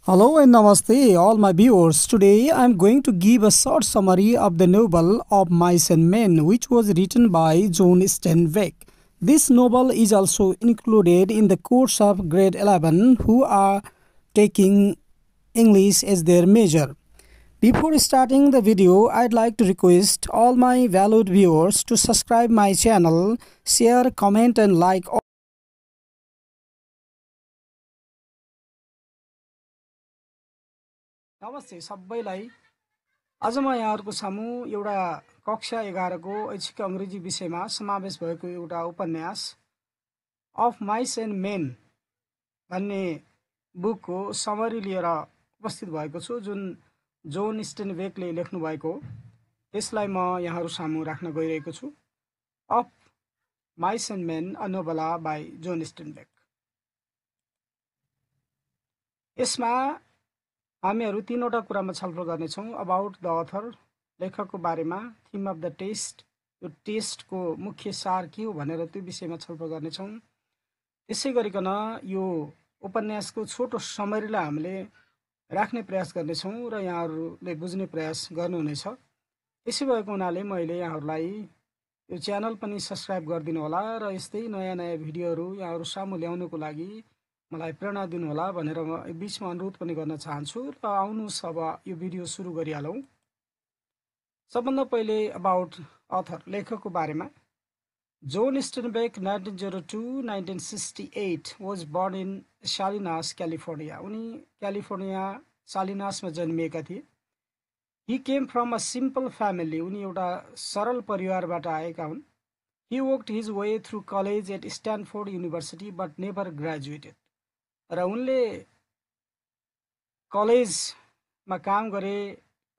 Hello and namaste, all my viewers. Today I am going to give a short summary of the novel of Mice and Men, which was written by John Steinbeck. This novel is also included in the course of grade 11 who are taking English as their major. Before starting the video, I'd like to request all my valued viewers to subscribe my channel, share, comment and like. नमस्ते सबैलाई आज म यहाँहरुको सामु एउटा कक्षा 11 को ऐच्छिक अंग्रेजी विषयमा समावेश भएको एउटा उपन्यास अफ माइस एन्ड मेन भन्ने बुकको समरी लिएर उपस्थित भएको छु जुन जोन स्टेनबेकले लेख्नु भएको त्यसलाई म यहाँहरु सामु राख्न गइरहेको छु of mice and men a novella by John Steinbeck यसमा हामीहरु तीनवटा कुरामा छलफल गर्ने छौं अबाउट द अथर लेखकको बारेमा थीम अफ द टेस्ट यो टेस्टको मुख्य सार के हो भनेर त्यो विषयमा छलफल गर्ने छौं त्यसै गरिकन यो उपन्यासको छोटो समरीलाई हामीले राख्ने प्रयास गर्ने छौं र यहाँहरुले बुझ्ने प्रयास गर्नुहुनेछ त्यसै भएको हुनाले मैले यहाँहरुलाई यो च्यानल पनि सब्स्क्राइब गरिदिनु होला र यस्तै नयाँ नयाँ भिडियोहरु यहाँहरु सामु ल्याउनको लागि मलाई प्रेरणा दिनु होला भनेर म बीचमा अनुरोध पनि गर्न चाहन्छु र आउनुस् अब यो भिडियो सुरु गरिहालौं सबभन्दा पहिले अबाउट अथर लेखकको बारेमा John Steinbeck 1902-1968 was born in Salinas, California. उनी क्यालिफोर्निया सालिनासमा जन्मिएका थिए He came from a simple family. उनी एउटा सरल परिवारबाट आएका हुन् He worked his way through college at Stanford University but never graduated. र उनले कलेजमा काम गरे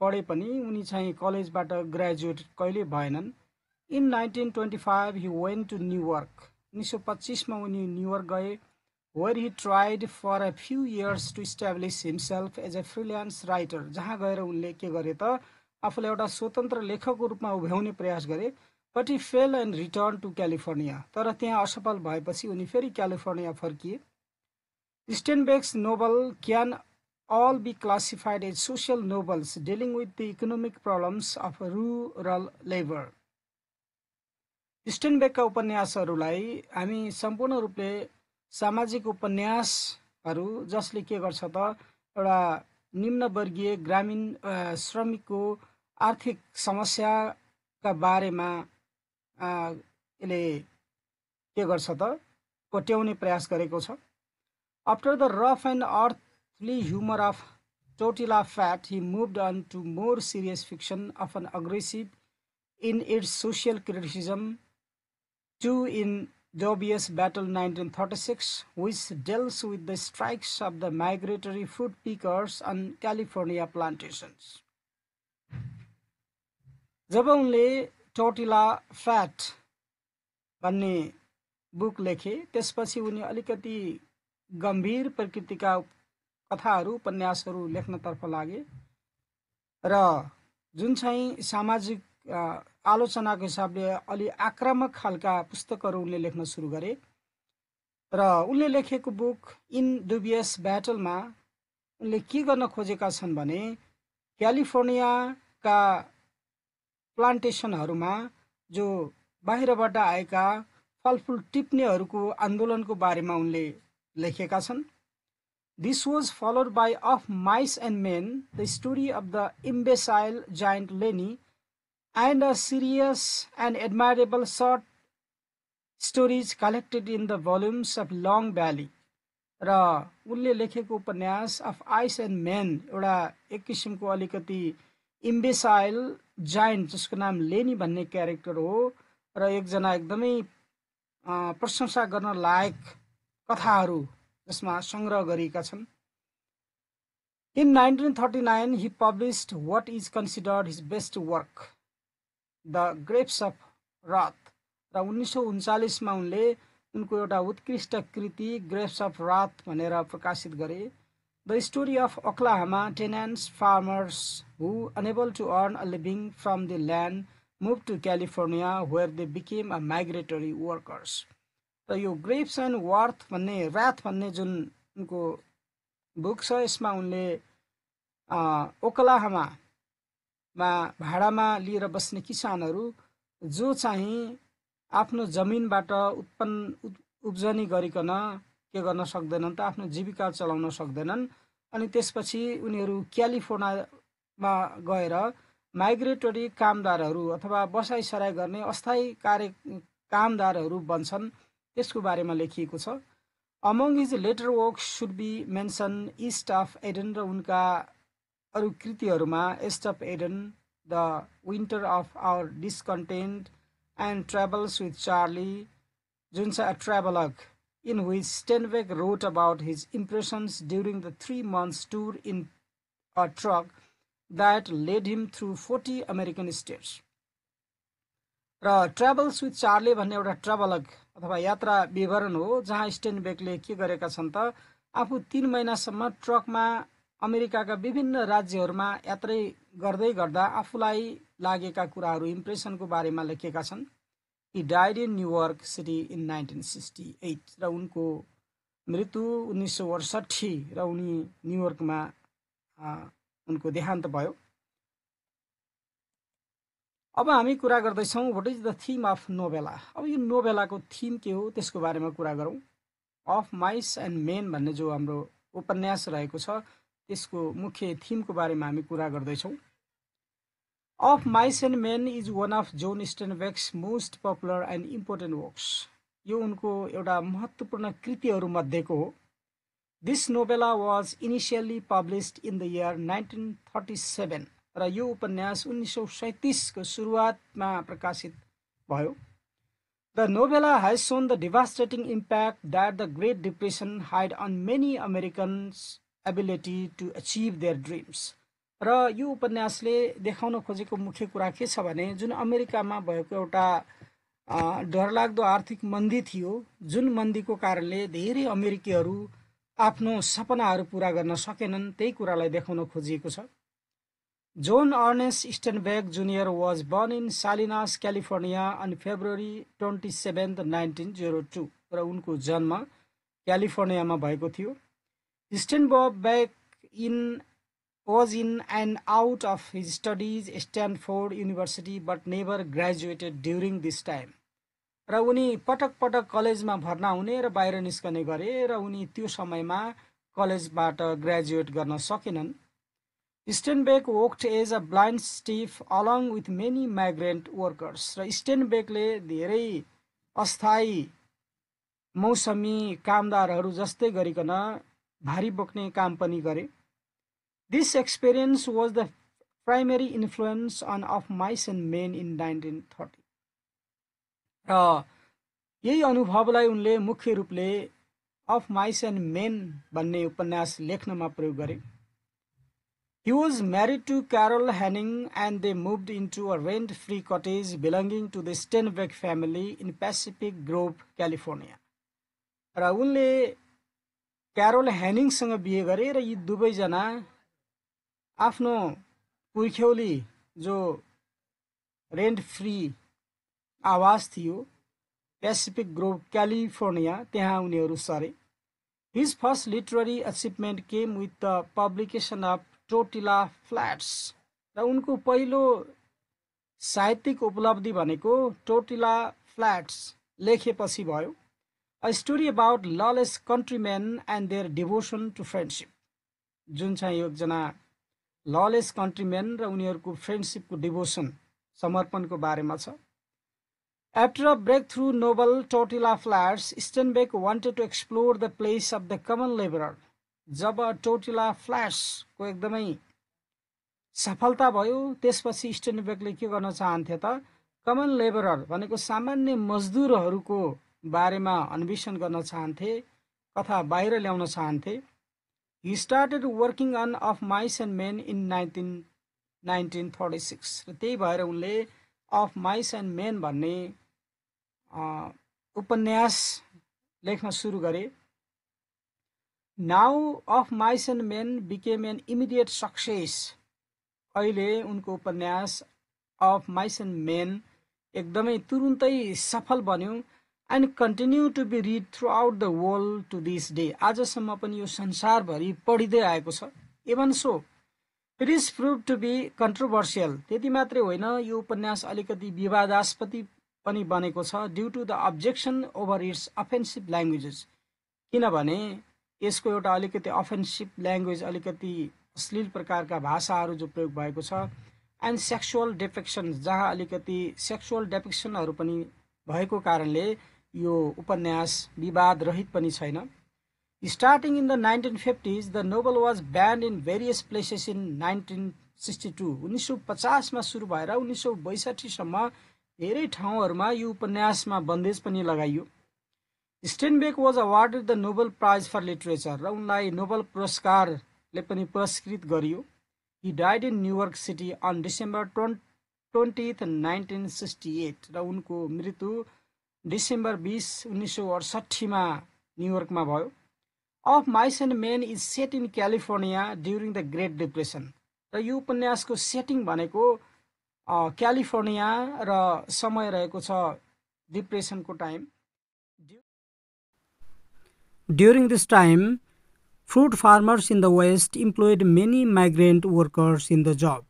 पढे पनि उनी चाहिँ कलेजबाट ग्रेजुएट कहिले भएनन् In 1925 he went to New York 1925 मा उनी न्यूयर्क गए where he tried for a few years to establish himself as a freelance writer जहाँ गएर उनले के गरे त आफूलाई एउटा स्वतन्त्र लेखकको रूपमा उभ्याउने प्रयास गरे but he failed and returned to California तर त्यहाँ असफल भएपछि उनी फेरि क्यालिफोर्निया फर्किए Steinbeck's novel can all be classified as social novels dealing with the economic problems of rural labor. Steinbeckका उपन्यासहरूलाई हामी सम्पूर्ण रूपले सामाजिक उपन्यासहरू जसले के गर्छ त एउटा निम्न वर्गीय ग्रामीण श्रमिकको आर्थिक समस्याका बारेमा यसले के गर्छ त कोट्याउने प्रयास गरेको छ After the rough and earthly humor of Tortilla Fat, he moved on to more serious fiction, often aggressive in its social criticism, too in Dubious Battle 1936, which deals with the strikes of the migratory fruit pickers on California plantations. जब उनले Tortilla Fat भन्ने book लेखे त्यसपछि उनी अलिकति गम्भीर प्रकृतिका कथाहरू उपन्यासहरू लेख्नतर्फ लागे र जुन चाहिँ सामाजिक आलोचनाको हिसाबले अलि आक्रामक खालका पुस्तकहरू उनले लेख्न सुरु गरे र उनले लेखेको बुक इन डुबियस ब्याटलमा उनले के गर्न खोजेका छन् भने क्यालिफोर्नियाका प्लान्टेसनहरूमा जो बाहिरबाट आएका फलफुल टिप्नेहरूको आन्दोलनको बारेमा उनले लेखेका छन् This was followed by Of Mice and Men, the story of the imbecile giant Lenny, and a serious and admirable short stories collected in the volumes of Long Valley. र उनले लेखेको उपन्यास अफ आइस एन्ड मेन एउटा एक किसिमको अलिकति इम्बेसाइल giant जसको नाम लेनी भन्ने क्यारेक्टर हो र एकजना एकदमै प्रशंसा गर्न लायक कथाहरू जसमा संग्रह गरिएका छन् In 1939 he published what is considered his best work The Grapes of Wrath र 1939 मा उनले उनको एउटा उत्कृष्ट कृति Grapes of Wrath भनेर प्रकाशित गरे The story of Oklahoma tenants farmers who unable to earn a living from the land moved to California where they became a migratory workers र यो ग्रेप्स एन्ड वर्थ भन्ने राथ भन्ने जुन उनको बुक छ। यसमा उनले ओक्लाहोमामा भाडामा लिएर बस्ने किसानहरू जो चाहिँ आफ्नो जमिनबाट उब्जनी गरिकन के गर्न सक्दैनन् त, आफ्नो जीविका चलाउन सक्दैनन्। अनि त्यसपछि उनीहरू क्यालिफोर्नियामा गएर माइग्रेटरी कामदारहरू अथवा बसाइसराई गर्ने अस्थायी कामदारहरू बन्छन्। त्यसको बारेमा लेखिएको छ। Among his later works should be mention east of Eden, र उनका अरू कृतिहरूमा east of Eden, the winter of our discontent and travels with Charlie, जुन चाहिँ travelogue in which Steinbeck wrote about his impressions during the 3 months tour in a truck that led him through 40 American states. र travels with Charlie भन्ने एउटा ट्राभलग अथवा यात्रा विवरण हो, जहाँ स्टेनबेकले के गरेका छन् त, आफू 3 महिनासम्म ट्रकमा अमेरिकाका विभिन्न राज्यहरूमा यात्रा गर्दै गर्दा आफूलाई लागेका कुराहरू, इम्प्रेसनको बारेमा लेखेका छन्। He died in New York City in 1968, र उनको मृत्यु 1968 र उनी न्युयोर्कमा उनको देहान्त भयो। अब हामी कुरा गर्दैछौँ what is the theme of novella. अब यो नोभेलाको थीम के हो त्यसको बारेमा कुरा गरौँ। अफ माइस एन्ड मेन भन्ने जो हाम्रो उपन्यास रहेको छ त्यसको मुख्य थीमको बारेमा हामी कुरा गर्दैछौँ। Of Mice and Men is one of John Steinbeck's most popular and important works. यो उनको एउटा महत्त्वपूर्ण कृतिहरू मध्येको हो। This novella was initially published in the year 1937, र यो उपन्यास 1937 को सुरुवातमा प्रकाशित भयो। The novella has shown the devastating impact that the Great Depression had on many Americans' ability to achieve their dreams. र यो उपन्यासले देखाउन खोजेको मुख्य कुरा के छ भने, जुन अमेरिकामा भएको एउटा डरलाग्दो आर्थिक मन्दी थियो, जुन मन्दीको कारणले धेरै अमेरिकीहरू आफ्नो सपनाहरू पूरा गर्न सकेनन्, त्यही कुरालाई देखाउन खोजिएको छ। John Ernest Steinbeck junior was born in Salinas California on February 27, 1902, र उनको जन्म क्यालिफोर्नियामा भएको थियो। स्टेनबेक was in and out of his studies at Stanford University but never graduated during this time. र उनी पटक पटक कलेजमा भर्ना हुने र बाहिर निस्कने गरे, र उनी त्यो समयमा कलेजबाट ग्रेजुएट गर्न सकेनन्। Steinbeck worked as a blind stiff along with many migrant workers. र स्टेनबेकले धेरै अस्थायी मौसमी कामदारहरू जस्तै गरिकन भारी बोक्ने काम पनि गरे। This experience was the primary influence on Of Mice and Men in 1930. र यही अनुभवलाई उनले मुख्य रूपले अफ माइस एन्ड मेन भन्ने उपन्यास लेख्नमा प्रयोग गरे। He was married to Carol Henning and they moved into a rent-free cottage belonging to the Steinbeck family in Pacific Grove, California. र उनले क्यारोल हेनिङसँग बिहे गरे र यी दुवैजना आफ्नो पुर्ख्यौली जो रेन्ट फ्री आवास थियो पेसिफिक ग्रोभ क्यालिफोर्निया, त्यहाँ उनीहरू सरे। His first literary achievement came with the publication of Tortilla Flats, र उनको पहिलो साहित्यिक उपलब्धि भनेको टोटिला फ्ल्याट्स लेखेपछि भयो। A story about lawless countrymen and their devotion to friendship, जुन चाहिँ एकजना ललेस कन्ट्रीमेन र उनीहरूको फ्रेन्डसिपको डिभोसन समर्पणको बारेमा छ। After a breakthrough novel, Tortilla Flats, Steinbeck wanted to explore the place of the common laborer. Job tortilla फ्ल्याट्सको एकदमै सफलता भयो, त्यसपछि स्टेनबेकले के गर्न चाहन्थे त, कमन लेबरर भनेको सामान्य मजदुरहरूको बारेमा अन्वेषण गर्न चाहन्थे, कथा बाहिर ल्याउन चाहन्थे। He started working on Of Mice and Men in 1936, र त्यही भएर उनले अफ माइस एन्ड मेन भन्ने उपन्यास लेख्न सुरु गरे। Now of mice and men became an immediate success. अहिले उनको उपन्यास अफ माइस एन्ड मेन एकदमै तुरुन्तै सफल बन्यो and continue to be read throughout the world to this day. आजसम्म पनि यो संसारभरि पढिँदै आएको छ. Even so, it is proved to be controversial. त्यति मात्रै होइन, यो उपन्यास अलिकति विवादास्पद पनि बनेको छ due to the objection over its offensive languages. किनभने यसको एउटा अलिकति अफेन्सिभ ल्याङ्ग्वेज, अलिकति अश्लील प्रकारका भाषाहरू जो प्रयोग भएको छ, एन्ड सेक्सुअल डिपिक्सन, जहाँ अलिकति सेक्सुअल डिपिक्सनहरू पनि भएको कारणले यो उपन्यास विवाद रहित पनि छैन. Starting in the 1950s, the novel was banned in various places in 1962. 1950 मा सुरु भएर 1962 सम्म धेरै ठाउँहरूमा यो उपन्यासमा बन्देज पनि लगाइयो. Steinbeck was awarded the Nobel prize for literature, र उनलाई नोबेल पुरस्कारले पनि पुरस्कृत गरियो. He died in New York City on December 20th, 1968. र उनको मृत्यु डिसेम्बर 20, 1968 मा न्युयोर्कमा भयो. Of Mice and Men is set in California during the Great Depression. र यो उपन्यासको सेटिङ भनेको क्यालिफोर्निया र समय रहेको छ डिप्रेसनको time. During this time, fruit farmers in the West employed many migrant workers in the job.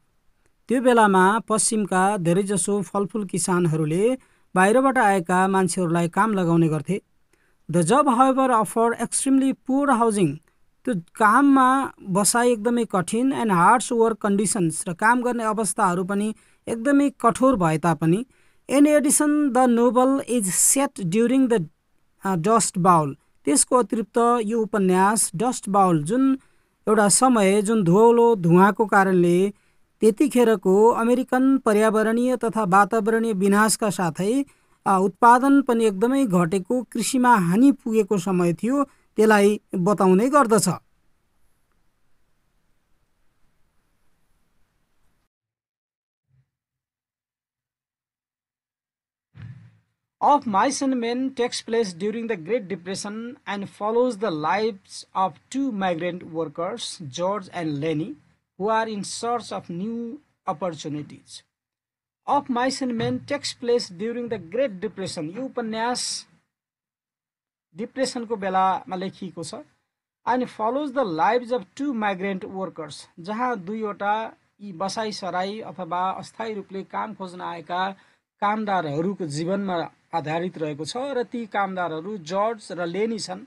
त्यो बेलामा पश्चिमका धेरैजसो फलफुल किसानहरूले बाहिरबाट आएका मान्छेहरूलाई काम लगाउने गर्थे. The job, however, offered extremely poor housing. त्यो काममा बसाइ एकदमै कठिन एन्ड हार्ड्स वर्क कन्डिसन्स, र काम गर्ने अवस्थाहरू पनि एकदमै कठोर भए तापनि. In addition the novel is set during the Dust Bowl. त्यसको अतिरिक्त यो उपन्यास डस्ट बाउल, जुन एउटा समय जुन धुलो धुवाको कारणले त्यतिखेरको अमेरिकन पर्यावरणीय तथा वातावरणीय विनाशका साथै उत्पादन पनि एकदमै घटेको, कृषिमा हानि पुगेको समय थियो, त्यसलाई बताउने गर्दछ. Of Mice and Men takes place during the Great Depression and follows the lives of two migrant workers, George and Lenny, who are in search of new opportunities. Of Mice and Men takes place during the Great Depression. यो उपन्यास डिप्रेसनको बेलामा लेखिएको छ. And follows the lives of two migrant workers, जहाँ दुईवटा यी बसाई सराई अथवा अस्थायी रूपले काम खोज्न आएका कामदारहरूको जीवनमा आधारित रहेको छ. र ती कामदारहरू जर्ज र लेनी छन्.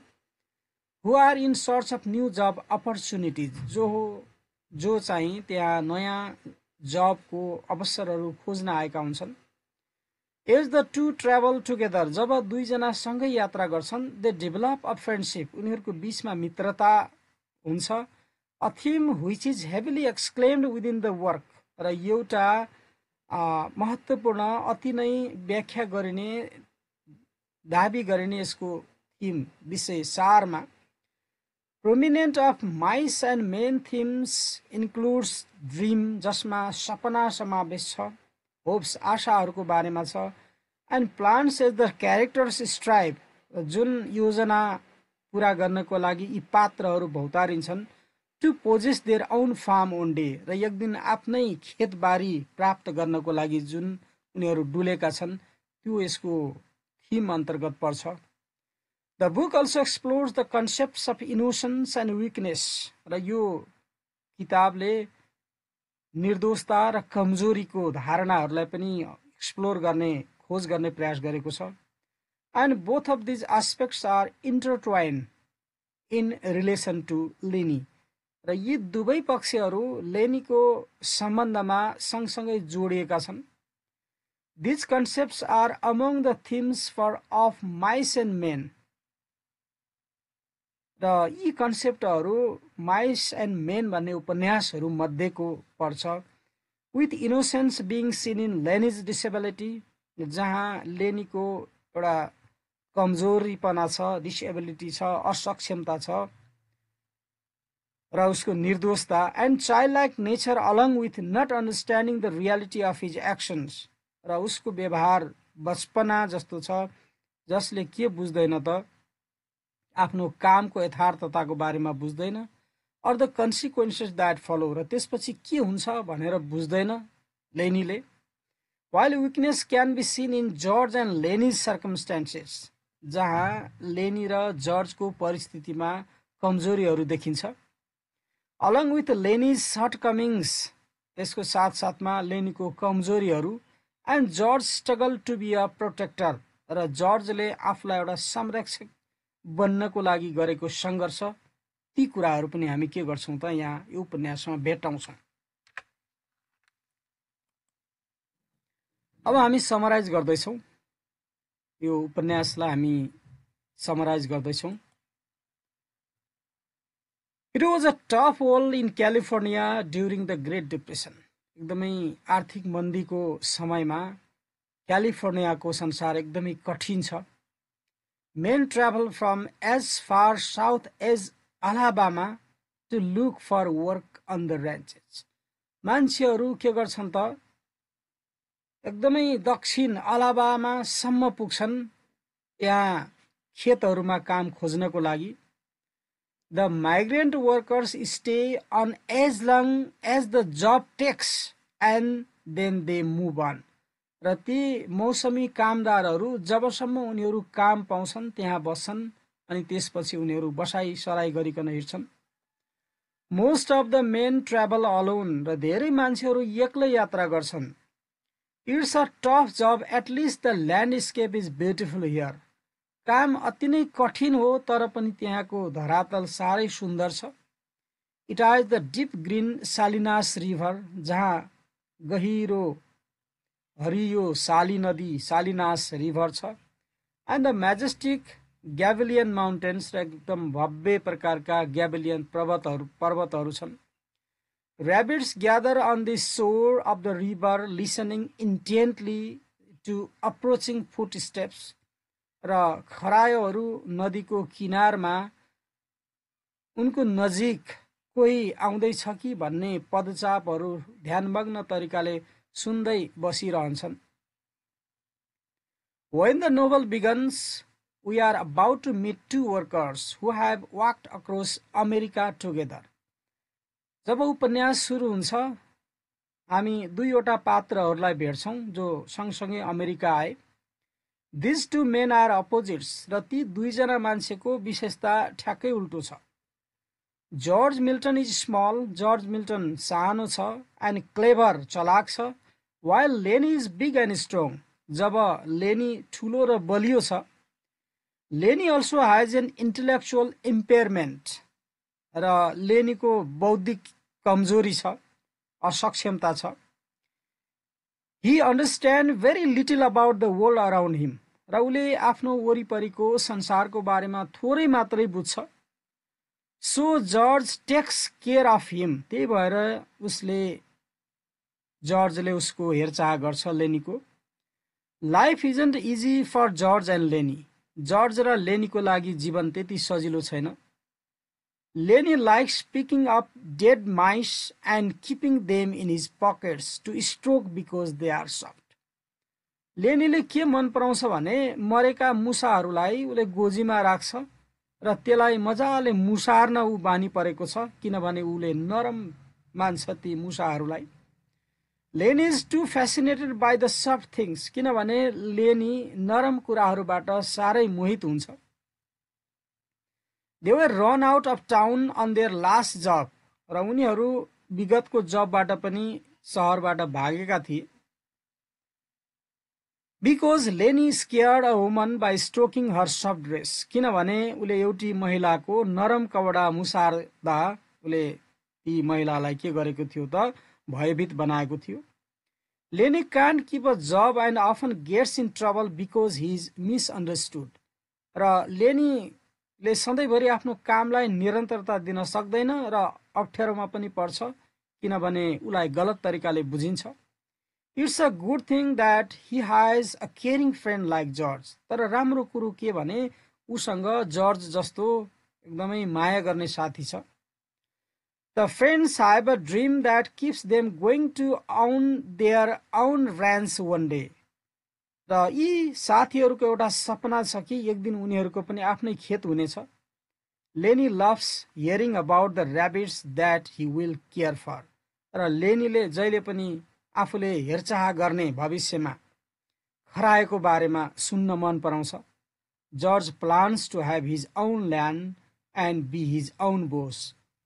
Who are in search of new job opportunities, जो चाहिँ त्यहाँ नयाँ जबको अवसरहरू खोज्न आएका हुन्छन्. As the two travel together, जब दुईजना सँगै यात्रा गर्छन्, दे डेभलप अ फ्रेन्डसिप, उनीहरूको बीचमा मित्रता हुन्छ. A theme which is heavily exclaimed within the work, र एउटा महत्त्वपूर्ण, अति नै व्याख्या गरिने, दाबी गरिने यसको थिम, विषय सारमा. Prominent of mice and men themes includes dream, जसमा सपना समावेश छ, होप्स, आशाहरूको बारेमा छ, and plans as the characters strive, जुन योजना पुरा गर्नको लागि यी पात्रहरू भौतारिन्छन्. To possess their own farm one day, र एक दिन आफ्नै खेतबारी प्राप्त गर्नको लागि जुन उनीहरू डुलेका छन्, त्यो यसको थीम अन्तर्गत पर्छ. The book also explores the concepts of innocence and weakness, र यो किताबले निर्दोषता र कमजोरीको धारणाहरूलाई पनि एक्सप्लोर गर्ने, खोज गर्ने प्रयास गरेको छ. And both of these aspects are intertwine in relation to Lennie, र यी दुवै पक्षहरू लेनीको सम्बन्धमा सँगसँगै जोडिएका छन्. These concepts are among the themes for Of mice and Men, र यी कन्सेप्टहरू माइस एन्ड मेन भन्ने उपन्यासहरू मध्येको पर्छ. With innocence being seen in Lennie's disability, जहाँ लेनीको एउटा कमजोरीपना छ, डिसेबिलिटी छ, असक्षमता छ, र उसको निर्दोषता. And child like nature along with not understanding the reality of his actions, र उसको व्यवहार बचपना जस्तो छ, जसले के बुझ्दैन त, आफ्नो कामको यथार्थताको बारेमा बुझ्दैन, or the consequences that follow, र त्यसपछि के हुन्छ भनेर बुझ्दैन लेनीले. While weakness can be seen in George and Lennie's circumstances, जहाँ लेनी र जर्जको परिस्थितिमा कमजोरीहरू देखिन्छ। अलङ विथ लेनीज सर्टकमिङ्स, त्यसको साथसाथमा लेनीको कमजोरीहरू, and George struggle to be a protector, र जर्जले आफूलाई एउटा संरक्षक बन्नको लागि गरेको सङ्घर्ष, ती कुराहरू पनि हामी के गर्छौँ त यहाँ यो उपन्यासमा भेट्टाउँछौँ। अब हामी समराइज गर्दैछौँ, यो उपन्यासलाई हामी समराइज गर्दैछौँ। It was a tough world in California during the Great Depression. एकदमै आर्थिक मन्दीको समयमा क्यालिफोर्नियाको संसार एकदमै कठिन छ। Men travel from as far south as Alabama to look for work on the ranches. मान्छेहरू के गर्छन् त एकदमै दक्षिण अलाबामासम्म पुग्छन् त्यहाँ खेतहरूमा काम खोज्नको लागि। The migrant workers stay on as long as the job takes and then they move on. र ती मौसमी कामदारहरू जबसम्म उनीहरू काम पाउँछन् त्यहाँ बस्छन् अनि त्यसपछि उनीहरू बसाई सराई गरिकन हिँड्छन्। Most of the men travel alone. र धेरै मान्छेहरू एक्लै यात्रा गर्छन्। It's a tough job, at least the landscape is beautiful here. काम अति नै कठिन हो तर पनि त्यहाँको धरातल साह्रै सुन्दर छ। It has the deep green Salinas River, जहाँ गहिरो हरियो साली नदी सालिनास रिभर छ। एन्ड द म्याजेस्टिक ग्याबेलियन माउन्टेन्स, र एकदम भव्य प्रकारका ग्याबेलियन पर्वतहरू छन्। Rabbits gather on the shore of the river, listening intently to approaching footsteps. र खरायोहरू नदीको किनारमा उनको नजिक कोही आउँदैछ कि भन्ने पदचापहरू ध्यानमग्न तरिकाले सुन्दै बसिरहन्छन्। When the novel begins, we are about to meet two workers who have walked across America together. जब उपन्यास सुरु हुन्छ हामी दुईवटा पात्रहरूलाई भेट्छौँ जो सँगसँगै अमेरिका आए। These two men are opposites, र ती दुईजना मान्छेको विशेषता ठ्याक्कै उल्टो छ। George Milton is small, George Milton सानो छ, एन्ड क्लेभर चलाक छ, while लेनी इज बिग एन्ड स्ट्रङ, जब लेनी ठुलो र बलियो छ। लेनी अल्सो हैज एन इन्टेलेक्चुअल इम्पेयरमेन्ट, र लेनीको बौद्धिक कमजोरी छ, असक्षमता छ। He understands very little about the world around him, र उले आफ्नो वरिपरिको संसारको बारेमा थोरै मात्रै बुझ्छ। So George takes care of him, त्यही भएर जर्जले उसको हेरचाह गर्छ लेनीको। Life isn't easy for George and Lenny. George र लेनीको लागि जीवन त्यति सजिलो छैन। Lenny likes picking up dead mice and keeping them in his pockets to stroke because they are soft. लेनीले के मन पराउँछ भने मरेका मुसाहरूलाई उले गोजीमा राख्छ र त्यसलाई मजाले मुसार्न ऊ बानी परेको छ किनभने उले नरम मान्छ ती मुसाहरूलाई। Lenny is too fascinated by the soft things, किनभने लेनी नरम कुराहरूबाट साह्रै मोहित हुन्छ। They were run out of town on their last job, र उनीहरू विगतको जबबाट पनि शहरबाट भागेका थिए। Because Lenny scared a woman by stroking her soft dress, किनभने उले एउटी महिलाको नरम कपडा मुसार्दा उले ती महिलालाई के गरेको थियो त भयभीत बनाएको थियो। Lenny can't keep a job and often gets in trouble because he is misunderstood, र लेनीले सधैँभरि आफ्नो कामलाई निरन्तरता दिन सक्दैन र अप्ठ्यारोमा पनि पर्छ किनभने उलाई गलत तरिकाले बुझिन्छ। It's a good thing that he has a caring friend like George, तर राम्रो कुरो के भने उसँग जर्ज जस्तो एकदमै माया गर्ने साथी छ। The friends have a dream that keeps them going to own their own ranch one day. र यी साथीहरूको एउटा सपना छ कि एक दिन उनीहरूको पनि आफ्नै खेत हुनेछ। Lenny loves hearing about the rabbits that he will care for. र लेनीले जहिले पनि आफूले हेरचाह गर्ने भविष्यमा खरायोको बारेमा सुन्न मन पराउँछ। George plans to have his own land and be his own boss.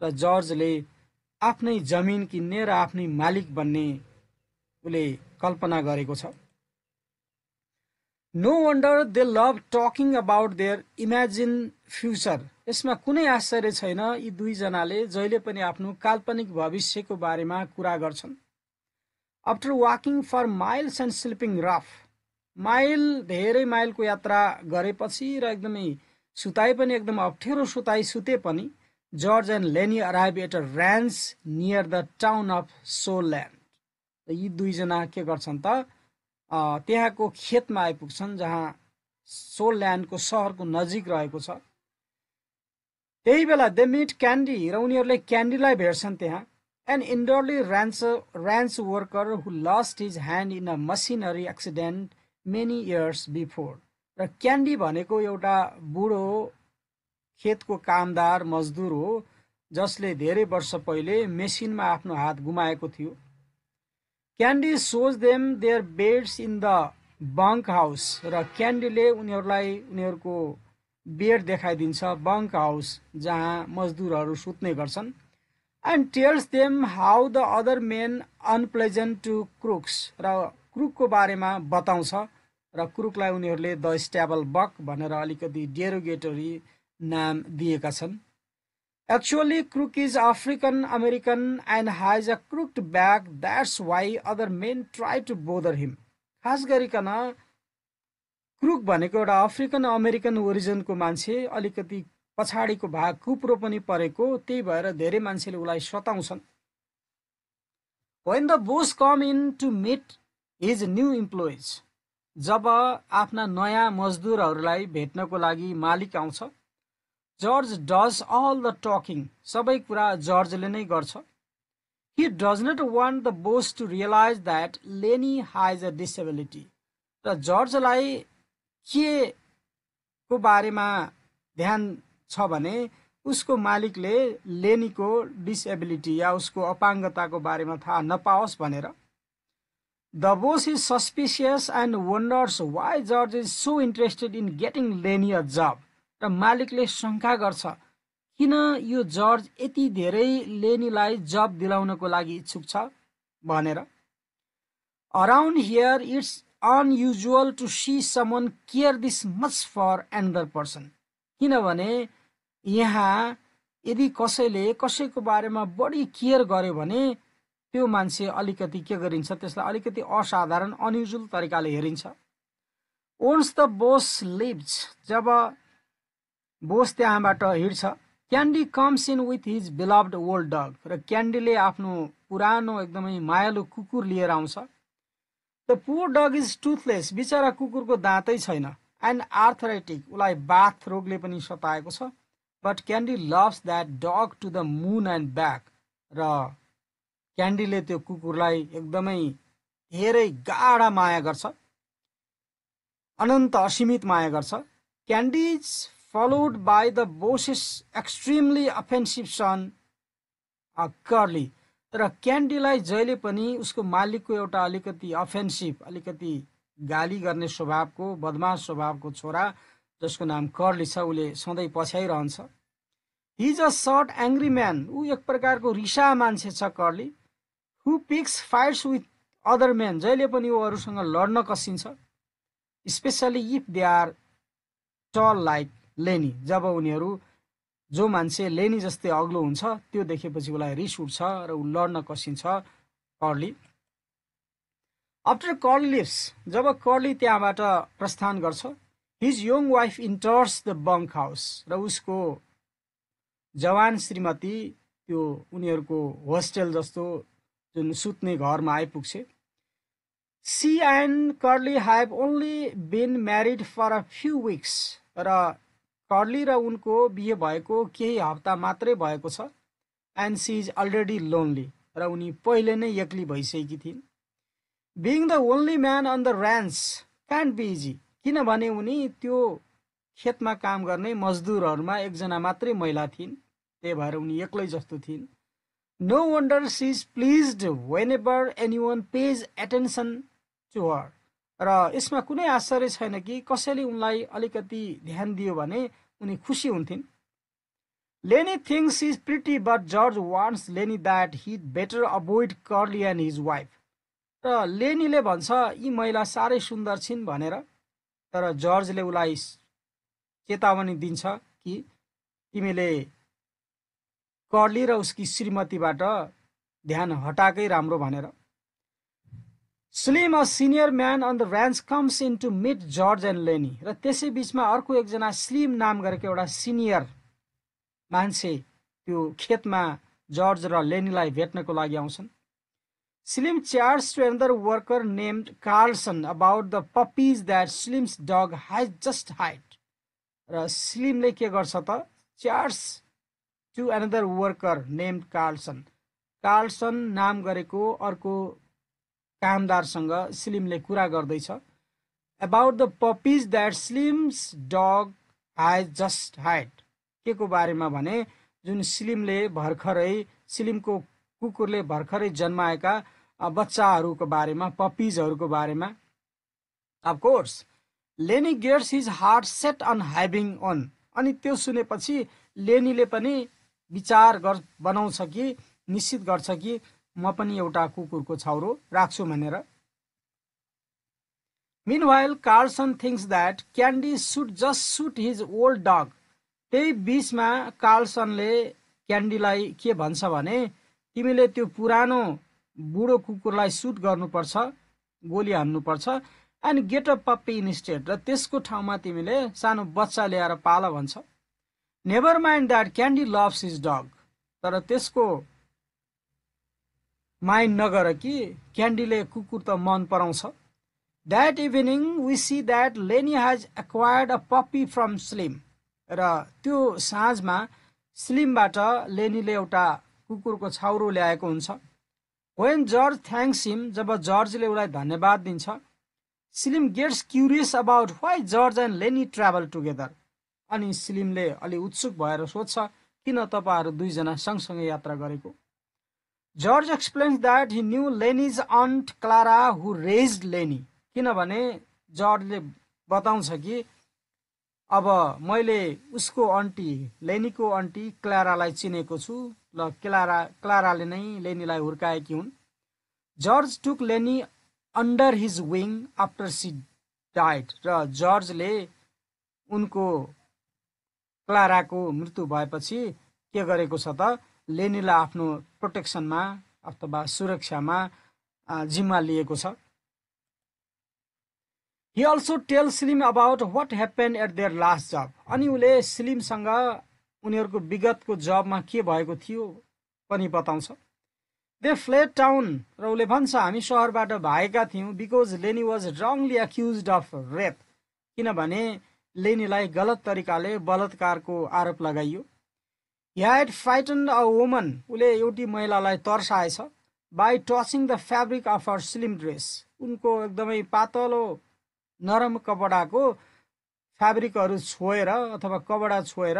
र जर्जले आफ्नै जमिन किन्ने र आफ्नै मालिक बन्ने उसले कल्पना गरेको छ। No wonder they love talking about their imagine future. यसमा कुनै आश्चर्य छैन, यी दुईजनाले जहिले पनि आफ्नो काल्पनिक भविष्यको बारेमा कुरा गर्छन्। After walking for miles and sleeping rough, धेरै माइलको यात्रा गरेपछि र एकदमै सुताइ पनि एकदम अप्ठ्यारो सुते पनि George and Lennie arrive at a ranch near the town of Soledad. यी दुईजना के गर्छन् त त्यहाँको खेतमा आइपुग्छन् जहाँ सोलल्यान्डको सहरको नजिक रहेको छ। त्यही बेला दे मिट क्यान्डी, र उनीहरूले क्यान्डीलाई भेट्छन् त्यहाँ। An elderly ranch worker who lost his hand in a machinery accident many years before. र क्यान्डी भनेको एउटा बुढो खेतको कामदार मजदुर हो जसले धेरै वर्ष पहिले मेसिनमा आफ्नो हात गुमाएको थियो। Candy shows them their beds in the bunk house, र क्यान्डीले उनीहरूलाई उनीहरूको बेड देखाइदिन्छ बङ्क हाउस जहाँ मजदुरहरू सुत्ने गर्छन्। And tells them how the other men unpleasant to Crooks, र क्रुकको बारेमा बताउँछ। र क्रुकलाई उनीहरूले द स्ट्याबल बक भनेर अलिकति डेरोगेटरी नाम दिएका छन्। Actually Crook is African American and has a crooked back, that's why other men try to bother him. खास गरिकन क्रुक भनेको एउटा अफ्रिकन अमेरिकन ओरिजिनको मान्छे, अलिकति पछाडिको भाग कुप्रो पनि परेको, त्यही भएर धेरै मान्छेले उसलाई सताउँछन्। When the boss come in to meet his new employees, जब आफ्ना नयाँ मजदुरहरूलाई भेट्नको लागि मालिक आउँछ, George does all the talking, सबै कुरा जर्जले नै गर्छ। He does not want the boss to realize that Lenny has a disability. र जर्जलाई के को बारेमा ध्यान छ भने उसको मालिकले लेनीको डिसेबिलिटी या उसको अपाङ्गताको बारेमा थाहा नपाओस् भनेर। The boss is suspicious and wonders why George is so interested in getting Lenny a job. र मालिकले शङ्का गर्छ किन यो जर्ज यति धेरै लेनीलाई जब दिलाउनको लागि इच्छुक छ भनेर। Around here it's unusual to see someone care this much for another person. किनभने यहाँ यदि कसैले कसैको बारेमा बढी केयर गर्यो भने त्यो मान्छे अलिकति के गरिन्छ, त्यसलाई अलिकति असाधारण अनयुजुअल तरिकाले हेरिन्छ। Once the boss leaves, job boss त्यहाँबाट हिँड्छ, Candy comes in with his beloved old dog, र क्यान्डीले आफ्नो पुरानो एकदमै मायालु कुकुर लिएर आउँछ। The poor dog is toothless, बिचरा कुकुरको दाँतै छैन। एन्ड आर्थराइटिक, उसलाई बाथ रोगले पनि सताएको छ। But Candy loves that dog to the moon and back, र क्यान्डीले त्यो कुकुरलाई एकदमै धेरै गाढा माया गर्छ, अनन्त असीमित माया गर्छ। Candy is followed by the boss's extremely offensive son, curly. तर क्यान्डीलाई जहिले पनि उसको मालिकको एउटा अलिकति अफेन्सिभ, अलिकति गाली गर्ने स्वभावको, बदमाश स्वभावको छोरा जसको नाम कर्ली छ, उसले सधैँ पछ्याइरहन्छ। He is a short angry man, ऊ एक प्रकारको रिसा मान्छे छ Curley. Who picks fights with other men, जहिले पनि ऊ अरूसँग लड्न कसिन्छ। Especially if they are tall like Lennie, जब उनीहरू जो मान्छे लेनी जस्तै अग्लो हुन्छ त्यो देखेपछि उसलाई रिस उठ्छ र ऊ लड्न कसिन्छ कर्ली। आफ्टर कर्ली लिभ्स, जब कर्ली त्यहाँबाट प्रस्थान गर्छ, his young wife enters the bunk house, र उसको जवान श्रीमती त्यो उनीहरूको होस्टेल जस्तो जुन सुत्ने घरमा आइपुग्छ। She and Curley have only been married for a few weeks, र कर्ली र उनको बिहे भएको केही हप्ता मात्रै भएको छ। And she is already lonely, र उनी पहिले नै एक्लै भइसकेकी थिइन्। Being the only man on the ranch can't be easy, किनभने उनी त्यो खेतमा काम गर्ने मजदुरहरूमा एकजना मात्रै महिला थिइन्, त्यही भएर उनी एक्लै जस्तो थिइन्। No wonder she is pleased whenever anyone pays attention to her, र यसमा कुनै आश्चर्य छैन कि कसैले उनलाई अलिकति ध्यान दियो भने उनी खुसी हुन्थिन्। Lenny thinks he's pretty, but George warns Lenny that he'd better avoid Curly and his wife. र लेनीले भन्छ यी महिला साह्रै सुन्दर छिन् भनेर, तर जर्जले उलाई चेतावनी दिन्छ कि तिमीले कर्ली र उसकी श्रीमतीबाट ध्यान हटाएकै राम्रो भनेर। Slim, a senior man on the ranch, comes in to meet George and Lenny. र त्यसै बीचमा अर्को एकजना स्लिम नाम गरेको एउटा सिनियर मान्छे त्यो खेतमा जर्ज र लेनीलाई भेट्नको लागि आउँछन्। Slim chats to another worker named Carlson about the puppies that Slim's dog has just had. र स्लिमले के गर्छ त chats to another worker named Carlson. Carlson नाम गरेको अर्को कामदारसँग स्लिमले कुरा गर्दैछ। About the puppies that Slim's dog has just had. के को बारेमा भने जुन स्लिमको कुकुरले भर्खरै जन्माएका बच्चाहरूको बारेमा, पपीजहरूको बारेमा। Of course, Lenny gets his heart set on having one. अनि त्यो सुनेपछि लेनीले पनि विचार बनाउँछ कि निश्चित गर्छ कि म पनि एउटा कुकुरको छाउरो राख्छु भनेर। Meanwhile, Carlson thinks that Candy should just suit his old dog. त्यही बीचमा कार्लसनले क्यान्डीलाई के भन्छ भने तिमीले त्यो पुरानो बुढो कुकुरलाई सुट गर्नुपर्छ, गोली हान्नुपर्छ, and get a puppy instead, र त्यसको ठाउँमा तिमीले सानो बच्चा ल्याएर पाल भन्छ। Never mind that Candy loves his dog, तर त्यसको माइन्ड नगर कि क्यान्डीले कुकुर त मन पराउँछ। That evening we see that Lennie has acquired a puppy from Slim, र त्यो साँझमा स्लिमबाट लेनीले एउटा कुकुरको छाउरो ल्याएको हुन्छ। When George thanks him, जब जर्जले उसलाई धन्यवाद दिन्छ, Slim gets curious about why George and Lennie travel together, अनि स्लिमले अलि उत्सुक भएर सोध्छ किन तपाईहरू दुईजना सँगसँगै यात्रा गरेको। George explains that he knew Lennie's aunt Clara who raised Lennie, किनभने जर्जले बताउँछ कि अब मैले उसको आन्टी लेनीको आन्टी क्लारालाई चिनेको छु, ल क्लाराले नै लेनीलाई हुर्काएकी हुन्। जर्ज टुक लेनी under his wing after she died, र जर्जले उनको क्लाराको मृत्यु भएपछि के गरेको छ त लेनीलाई आफ्नो प्रोटेक्सनमा अथवा सुरक्षामा जिम्मा लिएको छ। He also tells Slim about what happened at their last job. अनि उले स्लिमसँग उनीहरूको विगतको जबमा के भएको थियो पनि बताउँछ। They fled town, र उले भन्छ हामी शहरबाट भागेका थियौं because Lenny was wrongly accused of rape, किनभने लेनीलाई गलत तरिकाले बलात्कारको आरोप लगाइयो। He had frightened a woman, उले एउटी महिलालाई तर्साएछ by touching the fabric of her slim dress, उनको एकदमै पातलो नरम कपडाको फ्याब्रिकहरू छोएर अथवा कपडा छोएर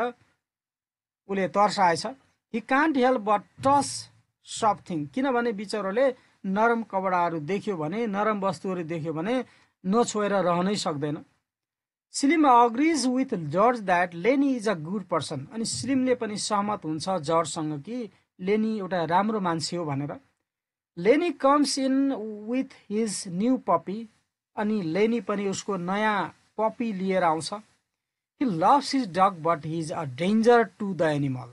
उले तर्साएछ। He can't help but toss something, किनभने बिचरोले नरम कपडाहरू देख्यो भने, नरम वस्तुहरू देख्यो भने नछोएर रहनै सक्दैन। Slim agrees with George that Lenny is a good person, अनि स्लिमले पनि सहमत हुन्छ जर्जसँग कि लेनी एउटा राम्रो मान्छे हो भनेर। Lenny comes in with his new puppy, अनि लेनी पनि उसको नयाँ पपी लिएर आउँछ। He loves his dog but he is a danger to the animal.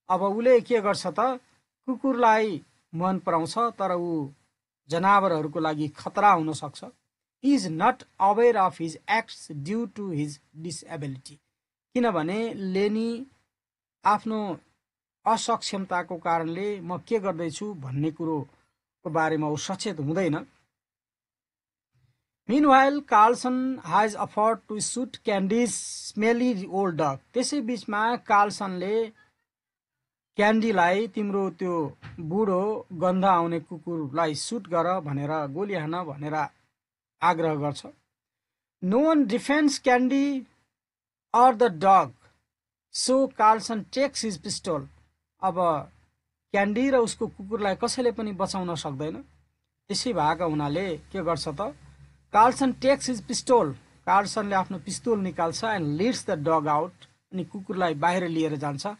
अब उले के गर्छ त कुकुरलाई मन पराउँछ तर ऊ जनावरहरूको लागि खतरा हुन सक्छ। He is not aware of his acts due to his disability, किनभने लेनी आफ्नो असक्षमताको कारणले म के गर्दैछु भन्ने कुरोको बारेमा ऊ सचेत हुँदैन। Meanwhile, Carlson has offered to shoot Candy's smelly old dog. त्यसै बीचमा कार्लसनले क्यान्डीलाई तिम्रो त्यो बुढो गन्ध आउने कुकुरलाई सुट गर भनेर गोली हान भनेर आग्रह गर्छ। No one defends Candy or the dog, so Carlson takes his pistol. अब क्यान्डी र उसको कुकुरलाई कसैले पनि बचाउन सक्दैन, त्यसै भएका हुनाले के गर्छ त कार्लसन टेक्स हिज पिस्तोल, कार्लसनले आफ्नो पिस्तोल निकाल्छ and leads the dog out, अनि कुकुरलाई बाहिर लिएर जान्छ।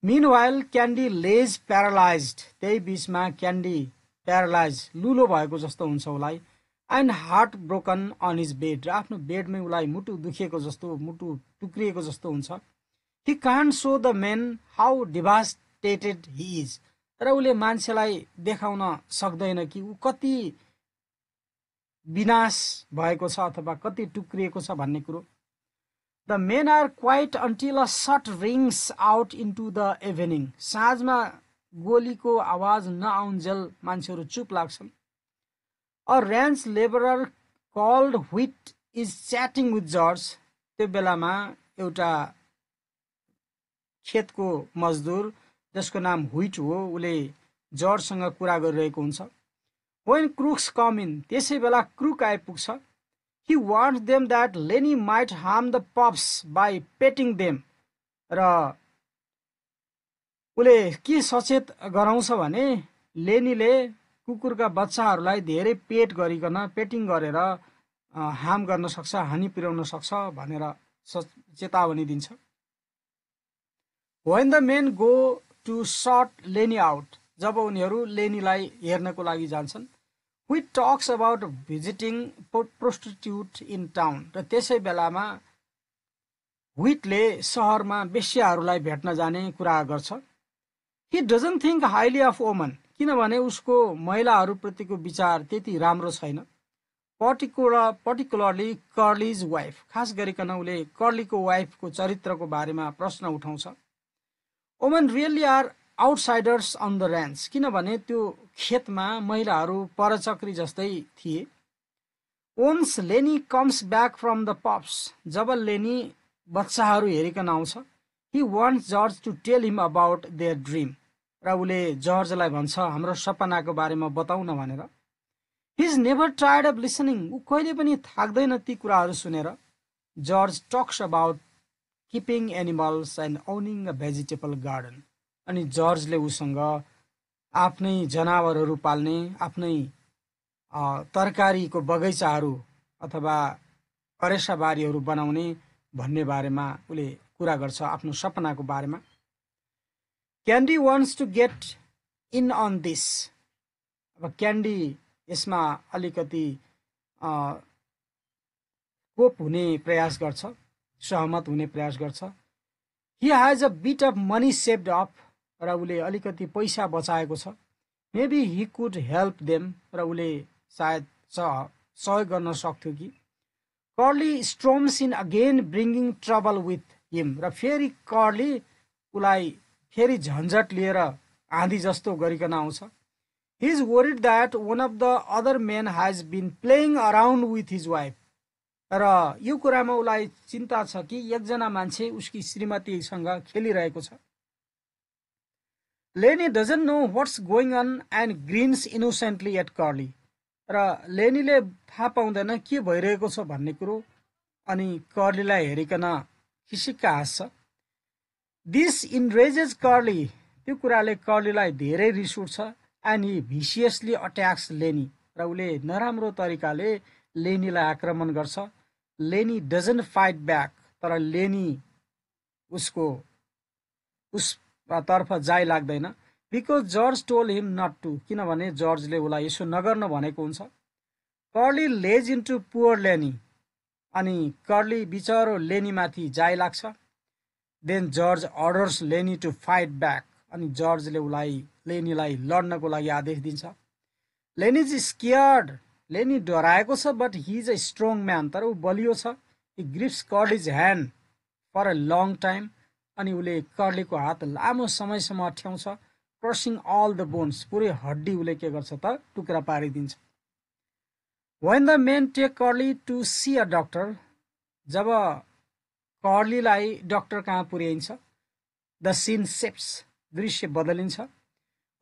मिनवाइल क्यान्डी लेज प्यारालाइज्ड, त्यही बीचमा क्यान्डी प्यारालाइज, लुलो भएको जस्तो हुन्छ उसलाई, and heart broken on his bed, र आफ्नो बेडमै उसलाई मुटु दुखिएको जस्तो, मुटु टुक्रिएको जस्तो हुन्छ। He can't show the men how devastated he is, र उसले मान्छेलाई देखाउन सक्दैन कि ऊ कति विनाश भएको छ अथवा कति टुक्रिएको छ भन्ने कुरो। The men are quiet until a shot rings out into the evening, साँझमा गोलीको आवाज नआउन्जेल मान्छेहरू चुप लाग्छन्। A ranch labourer called Whit is chatting with George, त्यो बेलामा एउटा खेतको मजदुर जसको नाम व्हिट हो, उसले जर्जसँग कुरा गरिरहेको हुन्छ। When crooks come in, त्यसै बेला क्रुक आइपुग्छ। He warns them that Lenny might harm the pups by petting them, र उसले के सचेत गराउँछ भने लेनीले कुकुरका बच्चाहरूलाई धेरै पेट गरिकन, पेटिङ गरेर हार्म गर्न सक्छ, हानि पुर्याउन सक्छ भनेर चेतावनी दिन्छ। When the men go to sort Lenny out, जब उनीहरू लेनीलाई हेर्नको लागि जान्छन्। Whit talks about visiting prostitute in town, र त्यसै बेलामा व्हिटले सहरमा बेश्याहरूलाई भेट्न जाने कुरा गर्छ। He doesn't think highly of women, किनभने उसको महिलाहरूप्रतिको विचार त्यति राम्रो छैन। पर्टिकुलरली कर्लीज वाइफ, खास गरिकन उसले कर्लीको वाइफको चरित्रको बारेमा प्रश्न उठाउँछ। Women really are outsiders on the ranch, किनभने त्यो खेतमा महिलाहरू परचक्री जस्तै थिए। Once Lennie comes back from the pups, जब लेनी बच्चाहरू हेरिकन आउँछ। He wants George to tell him about their dream, र उसले जर्जलाई भन्छ हाम्रो सपनाको बारेमा बताउन भनेर। He is never tired of listening, ऊ कहिले पनि थाक्दैन ती कुराहरू सुनेर। George talks about keeping animals and owning a vegetable garden, अनि जर्जले उसँग आफ्नै जनावरहरू पाल्ने, आफ्नै तरकारीको बगैँचाहरू अथवा करेसाबारीहरू बनाउने भन्ने बारेमा उसले कुरा गर्छ, आफ्नो सपनाको बारेमा। Candy wants to get in on this, अब क्यान्डी यसमा अलिकति कोप हुने प्रयास गर्छ, सहमत हुने प्रयास गर्छ। He has a bit of money saved up, र उसले अलिकति पैसा बचाएको छ। Maybe he could help them, र उसले सायद सहयोग गर्न सक्थ्यो कि। Curley storms in again bringing trouble with him, र फेरि कर्ली उसलाई फेरि झन्झट लिएर आँधी जस्तो गरिकन आउँछ। He is worried that one of the other men has been playing around with his wife, र यो कुरामा उसलाई चिन्ता छ कि एकजना मान्छे उसकी श्रीमतीसँग खेलिरहेको छ। Lennie doesn't know what's going on and grins innocently at Curley, र लेनीले थाहा पाउँदैन के भइरहेको छ भन्ने कुरो, अनि कर्लीलाई हेरिकन खिसिक्क हाँस्छ। दिस इनरेजेस कर्ली, त्यो कुराले कर्लीलाई धेरै रिस उठ्छ। एन्ड ही भिसियसली अट्याक्स लेनी, र उसले नराम्रो तरिकाले लेनीलाई आक्रमण गर्छ। लेनी डजन्ट फाइट ब्याक, तर लेनी उस तर्फ जाइ लाग्दैन। Because George told him not to, किनभने जर्जले उसलाई यसो नगर्न भनेको हुन्छ। कर्ली लेज इन्टु पुअर लेनी, अनि कर्ली बिचरो लेनीमाथि जाइ लाग्छ। देन जर्ज अर्डर्स लेनी टु फाइट ब्याक, अनि जर्जले उसलाई लेनीलाई लड्नको लागि आदेश दिन्छ। लेनी इज स्केयर्ड, लेनी डराएको छ, but he is a strong man, तर ऊ बलियो छ। He grips Curley's hand for a long time, अनि उसले कर्लीको हात लामो समयसम्म अठ्याउँछ। क्रसिङ अल द बोन्स, पुरै हड्डी उसले के गर्छ त टुक्रा पारिदिन्छ। When the men take Curley to see a doctor, जब कर्लीलाई डक्टर कहाँ पुर्याइन्छ। द सिन सेप्स, दृश्य बदलिन्छ।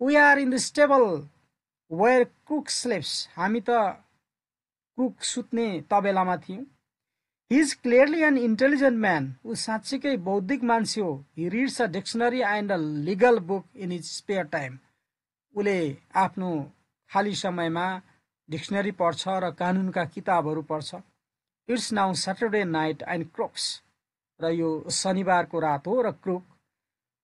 We are in the stable where कुक स्लेप्स, हामी त कुक सुत्ने तबेलामा थियौँ। He is clearly an intelligent man, ऊ साँच्चीकै बौद्धिक मान्छे हो। He reads a dictionary and a legal book in his spare time, उसले आफ्नो खाली समयमा डिक्सनरी पढ्छ र कानुनका किताबहरू पढ्छ। It's now Saturday night and Crooks, र यो शनिबारको रात हो र Crook,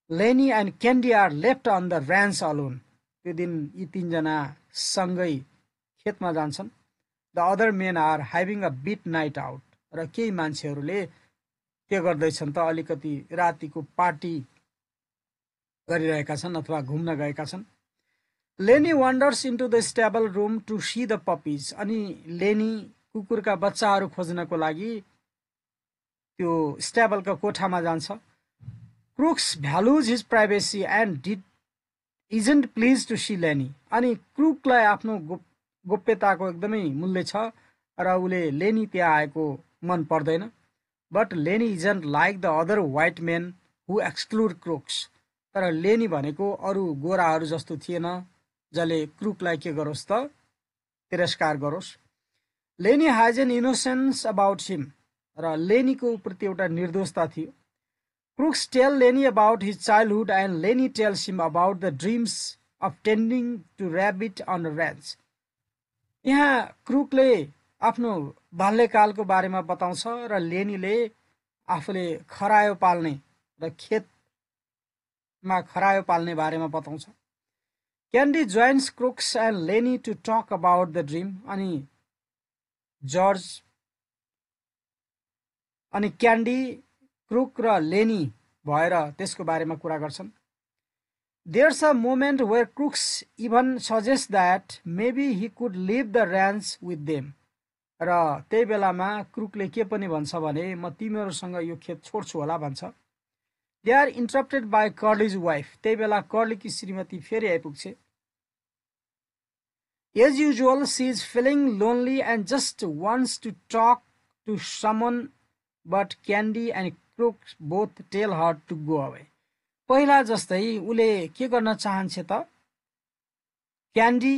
Lennie and Candy are left on the ranch alone. त्यो दिन यी तीनजना सँगै खेतमा जान्छन्। The other men are having a bit night out, र केही मान्छेहरूले के गर्दैछन् त अलिकति रातिको पार्टी गरिरहेका छन् अथवा घुम्न गएका छन्। Lennie wanders into the stable room to see the puppies, अनि लेनी कुकुरका बच्चाहरू खोज्नको लागि त्यो स्टेबलका कोठामा जान्छ। Crooks values his privacy and isn't pleased to see Lennie, अनि क्रुकलाई आफ्नो गोप्यताको एकदमै मूल्य छ र उसले लेनी त्यहाँ आएको मन पर्दैन। But Lennie isn't like the other white men who exclude Crooks, तर लेनी भनेको अरू गोराहरू जस्तो थिएन जसले क्रुकलाई के गरोस् त तिरस्कार गरोस्। Lennie has an innocence about him, र लेनीको प्रति एउटा निर्दोषता थियो। Crooks tell Lennie about his childhood and Lennie tells him about the dreams of tending to rabbit on a ranch. यहाँ क्रुकले आफ्नो बाल्यकालको बारेमा बताउँछ र लेनीले आफूले खरायो पाल्ने र खेतमा खरायो पाल्ने बारेमा बताउँछ। Candy joins Crooks and Lennie to talk about the dream, अनि क्यान्डी, क्रुक र लेनी भएर त्यसको बारेमा कुरा गर्छन्। There's a moment where Crooks even suggests that maybe he could leave the ranch with them. र त्यही बेलामा क्रुकले के पनि भन्छ भने म तिमीहरूसँग यो खेत छोड्छु होला भन्छ। They are interrupted by Curly's wife. त्यही बेला कर्लीकी श्रीमती फेरि आइपुग्छे। As usual, she is feeling lonely and just wants to talk to someone, but Candy and Crook both tell her to go away. पहिला जस्तै उले के गर्न चाहन्छे त क्यान्डी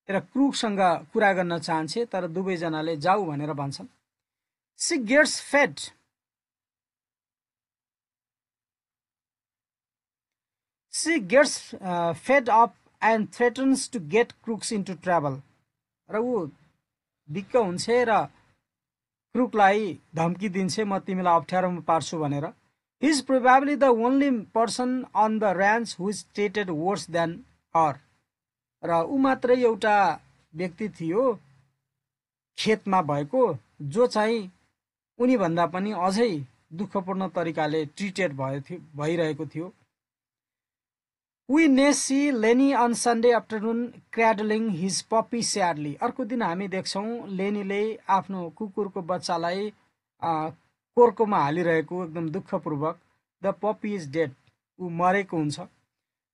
र क्रुकसँग कुरा गर्न चाहन्छे, तर दुवैजनाले जाऊ भनेर भन्छन्। She gets fed up and threatens to get Crooks into trouble. र ऊ दिक्क हुन्छ र क्रुकलाई धम्की दिन्छे म तिमीलाई अप्ठ्यारोमा पार्छु भनेर। He is probably the only person on the ranch who is treated worse than her. र ऊ मात्रै एउटा व्यक्ति थियो खेतमा भएको जो चाहिँ उनी भन्दा पनि अझै दुःखपूर्ण तरिकाले ट्रिटेड भइरहेको थियो। We may see Lenny on Sunday afternoon cradling his puppy sadly. अर्को दिन हामी देख्छौं लेनीले आफ्नो कुकुरको बच्चालाई कोर्कोमा हालिरहेको एकदम दुःखपूर्वक। The puppy is dead. ऊ मरेको हुन्छ।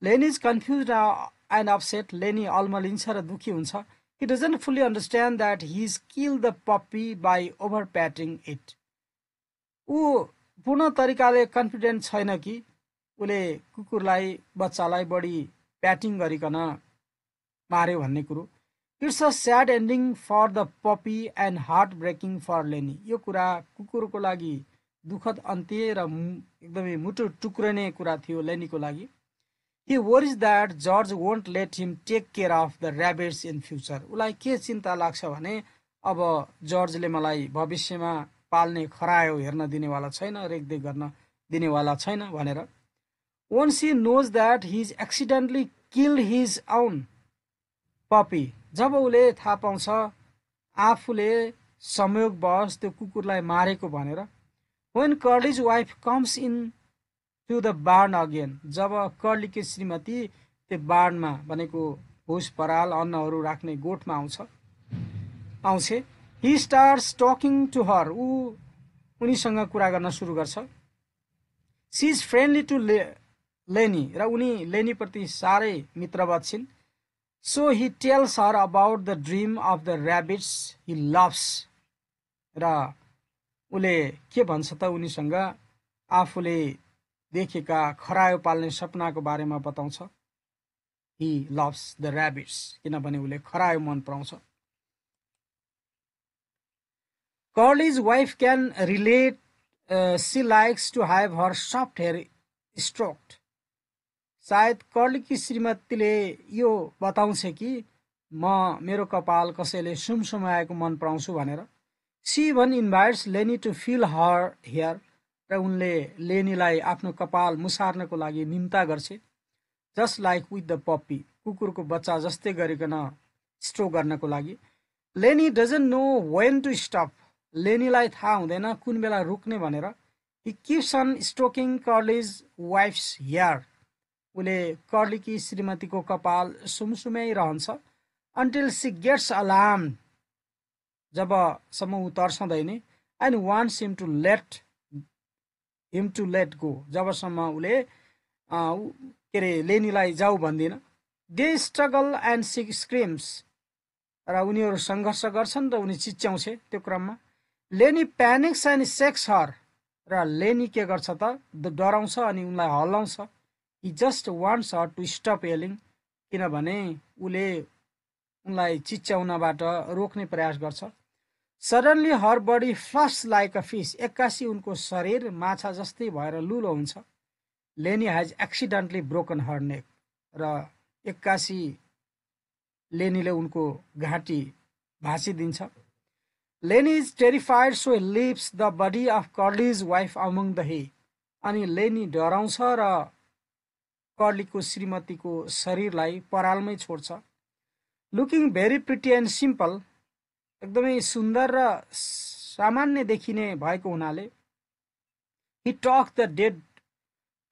Lenny is confused and upset. लेनी अल्मलिन्छ र दुखी हुन्छ। He doesn't fully understand that he's killed the puppy by over patting it. ऊ पूर्ण तरिकाले कन्फिडेन्ट छैन कि उले कुकुरलाई बच्चालाई बढी प्याटिङ गरिकन मार्यो भन्ने कुरो। It's a sad ending for the puppy and heartbreaking for Lenny. यो कुरा कुकुरको लागि दुखद अन्त्य र एकदमै मुटु टुक्रिने कुरा थियो लेनीको लागि। He worries that George won't let him take care of the rabbits in future. उलाई के चिन्ता लाग्छ भने अब जर्जले मलाई भविष्यमा पाल्ने खरायो हेर्न दिनेवाला छैन, रेखदेख गर्न दिनेवाला छैन भनेर। Once he knows that he's accidentally killed his own puppy, जब उले थाहा पाउँछ आफूले संयोगवश त्यो कुकुरलाई मारेको भनेर। When Curly's wife comes in to the barn again, जब कर्लीकी श्रीमती त्यो बार्नमा भनेको भुस पराल अन्नहरू राख्ने गोठमा आउँछे। He starts talking to her. उनीसँग कुरा गर्न सुरु गर्छ। She is friendly to Lenny, र उनी लेनी प्रति साह्रै मित्रवत छिन्। So he tells her about the dream of the rabbits he loves. र उले के भन्छ त उनीसँग आफूले देखेका खरायो पाल्ने सपनाको बारेमा बताउँछ। He loves the rabbits, किनभने उले खरायो मन पराउँछ। Curly's wife can relate. She likes to have her soft hair stroked. सायद कर्लीकी श्रीमतीले यो बताउँछ कि म मेरो कपाल कसैले सुमसुमाएको मन पराउँछु भनेर। सी इभन इन्भाइट्स लेनी टु फिल हर हेयर, र उनले लेनीलाई आफ्नो कपाल मुसार्नको लागि निम्ता गर्छे। Just like with the puppy, कुकुरको बच्चा जस्तै गरिकन स्ट्रोक गर्नको लागि। Lennie doesn't know when to stop, लेनीलाई थाहा हुँदैन कुन बेला रोक्ने भनेर। He keeps on stroking Curley's wife's hair, उसले कर्लीकी श्रीमतीको कपाल सुमसुम्याइरहन्छ। अन्टिल सी गेट्स अलार्म, जबसम्म ऊ तर्सँदैन। And wants him to let go, जबसम्म उसले के अरे लेनीलाई जाऊ भन्दिन। They struggle and she screams, र उनीहरू सङ्घर्ष गर्छन् र उनी चिच्याउँछे त्यो क्रममा। लेनी प्यानिक्स एन्ड सेक्स हर, र लेनी के गर्छ त डराउँछ अनि उनलाई हल्लाउँछ। He just wants her to stop yelling, किनभने उसले उनलाई चिच्याउनबाट रोक्ने प्रयास गर्छ। Suddenly her body flops like a fish, एक्कासी उनको शरीर माछा जस्तै भएर लुलो हुन्छ। Lennie has accidentally broken her neck, र एक्कासी लेनीले उनको घाँटी भाँचिदिन्छ। Lennie is terrified, so he leaves the body of Curley's wife among the hay, अनि लेनी डराउँछ र कर्लीको श्रीमतीको शरीरलाई परालमै छोड्छ। Looking very pretty and simple, एकदमै सुन्दर र सामान्य देखिने भएको हुनाले। He tuck the dead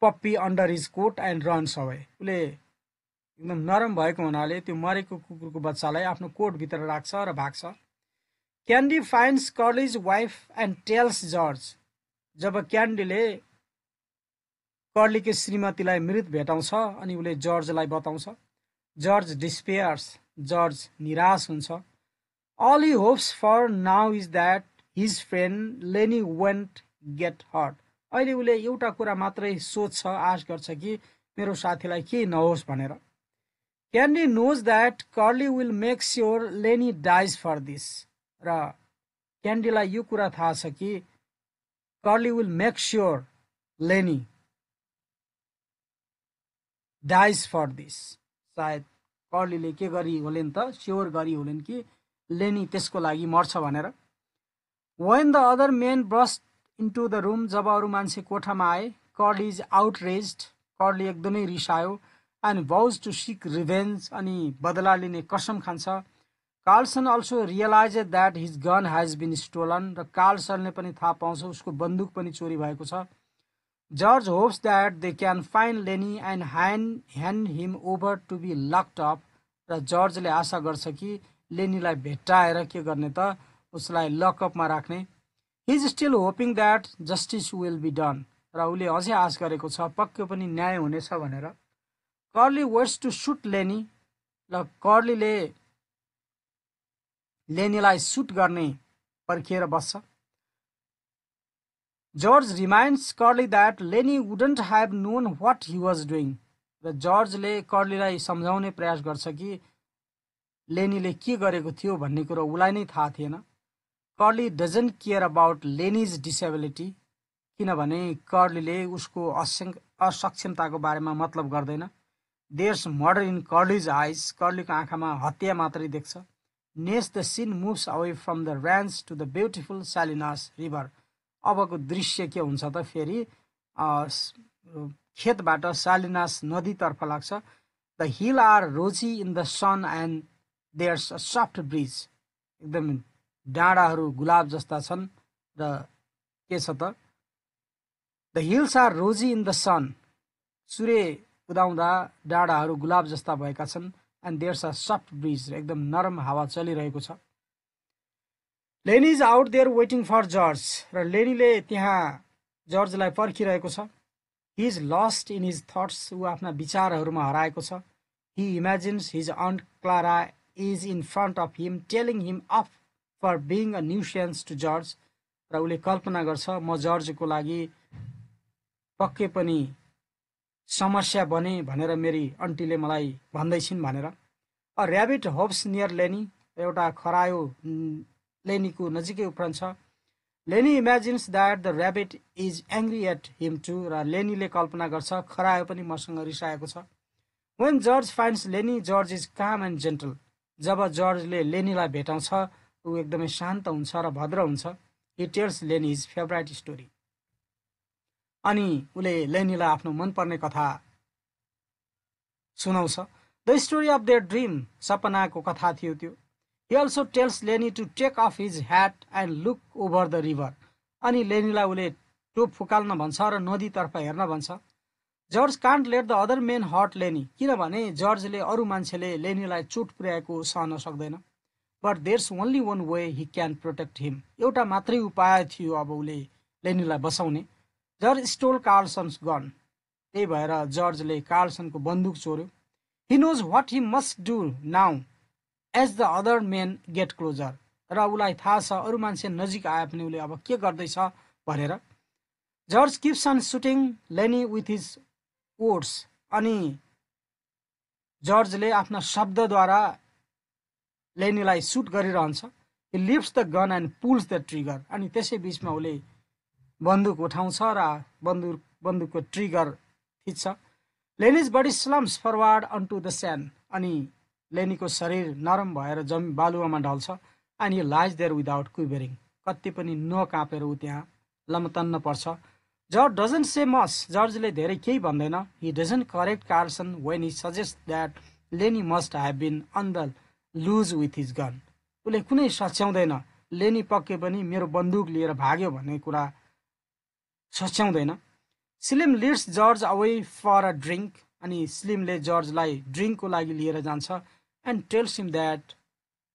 puppy under his coat and runs away, उसले एकदम नरम भएको हुनाले त्यो मरेको कुकुरको बच्चालाई आफ्नो कोटभित्र राख्छ र भाग्छ। Candy finds Curley's wife and tells George, जब क्यान्डीले कर्लीको श्रीमतीलाई मृत भेटाउँछ अनि उसले जर्जलाई बताउँछ। जर्ज डिस्पेयर्स, जर्ज निराश हुन्छ। All he hopes for now is that his friend Lennie won't get hurt, अहिले उसले एउटा कुरा मात्रै सोच्छ, आश गर्छ कि मेरो साथीलाई केही नहोस् भनेर। Candy knows that Curley will make sure Lennie dies for this, र क्यान्डीलाई यो कुरा थाहा छ कि Curley will make sure Lennie dies for this, सायद कर्लीले के गरी होलेन् त, स्योर गरी होलेन् कि लेनी त्यसको लागि मर्छ भनेर। When the other men burst into the room, जब अरू मान्छे कोठामा आए, कर्ली इज आउटरेज्ड, कर्ली एकदमै रिसायो। And vows to seek revenge, अनि बदला लिने कसम खान्छ। Carlson also realise that his gun has been stolen, र कार्लसनले पनि थाहा पाउँछ उसको बन्दुक पनि चोरी भएको छ। George hopes that they can find Lennie and hand him over to be locked up, र जर्जले आशा गर्छ कि लेनीलाई भेट्टाएर के गर्ने त, उसलाई लकअपमा राख्ने। He is still hoping that justice will be done, र उसले अझै आश गरेको छ पक्कै पनि न्याय हुनेछ भनेर। कर्ली वेट्स टु सुट लेनी, र कर्लीले लेनीलाई सुट गर्ने पर्खिएर बस्छ। George reminds Curley that Lennie wouldn't have known what he was doing, र जर्जले कर्लीलाई सम्झाउने प्रयास गर्छ कि लेनीले के गरेको थियो भन्ने कुरो उसलाई नै थाहा थिएन। Curley doesn't care about Lennie's disability, किनभने कर्लीले उसको असक्षमताको बारेमा मतलब गर्दैन। देयर्स मर्डर इन कर्लीज आइज, कर्लीको आँखामा हत्या मात्रै देख्छ। Next the scene moves away from the ranch to the beautiful Salinas river, अबको दृश्य के हुन्छ त, फेरि खेतबाट सालिनास नदीतर्फ लाग्छ। The hill are rosy in the sun and there's a soft breeze, एकदम डाँडाहरू गुलाब जस्ता छन्, र के छ त, the hills are rosy in the sun, सूर्य उदाउँदा डाँडाहरू गुलाब जस्ता भएका छन्। And there's a soft breeze, एकदम नरम हावा चलिरहेको छ। Lennie is out there waiting for George, र लेनीले त्यहाँ जर्जलाई पर्खिरहेको छ। He is lost in his thoughts, ऊ आफ्ना विचारहरूमा हराएको छ। He imagines his aunt Clara is in front of him telling him off for being a nuisance to George, र उसले कल्पना गर्छ म जर्जको लागि पक्कै पनि समस्या बने भनेर मेरी अन्टीले मलाई भन्दैछिन् भनेर। अ ऱ्याबिट होप्स नियर लेनी, एउटा खरायो लेनीको नजिकै उफ्रन्छ। Lennie imagines that the rabbit is angry at him too, र लेनीले कल्पना गर्छ खरायो पनि मसँग रिसाएको छ। When George finds Lennie, George is calm and gentle, जब जर्जले लेनीलाई भेटाउँछ ऊ एकदमै शान्त हुन्छ र भद्र हुन्छ। ही टेल्स लेनी हिज फेभराइट स्टोरी। अनि उसले लेनीलाई आफ्नो मनपर्ने कथा सुनाउँछ। The story of their dream, सपनाको कथा थियो त्यो। He also tells Lennie to take off his hat and look over the river. अनि लेनीलाई उसले टोप फुकाल्न भन्छ र नदीतर्फ हेर्न भन्छ। George can't let the other men hurt Lennie, किनभने जर्जले अरू मान्छेले लेनीलाई चोट पुर्याएको सहन सक्दैन। But there's only one way he can protect him, एउटा मात्रै उपाय थियो अब उसले लेनीलाई बचाउने। जर्ज स्टोल कार्लसन्स गन, त्यही भएर जर्जले कार्लसनको बन्दुक चोर्यो। He knows what he must do now as the other men get closer, र उसलाई थाहा छ अरू मान्छे नजिक आए पनि उसले अब के गर्दैछ भनेर। George keeps on shooting Lennie with his words, अनि जर्जले आफ्ना शब्दद्वारा लेनीलाई सुट गरिरहन्छ। He lifts the gun and pulls the trigger, अनि त्यसै बिचमा उसले बन्दुक उठाउँछ र बन्दुकको ट्रिगर थिच्छ। Lennie's body slams forward onto the sand, अनि लेनीको शरीर नरम भएर बालुवामा ढल्छ। And he lies there without quivering, कति पनि नकाँपेर ऊ त्यहाँ लमतन्न पर्छ। जर्ज डजन्ट से मच, जर्जले धेरै केही भन्दैन। He doesn't correct Carlson when he सजेस्ट that Lennie must have been on the loose with his gun, उसले कुनै सच्याउँदैन लेनी पक्कै पनि मेरो बन्दुक लिएर भाग्यो भन्ने कुरा सच्याउँदैन। Slim leads George away for a drink, अनि स्लिमले जर्जलाई ड्रिङ्कको लागि लिएर जान्छ। And tells him that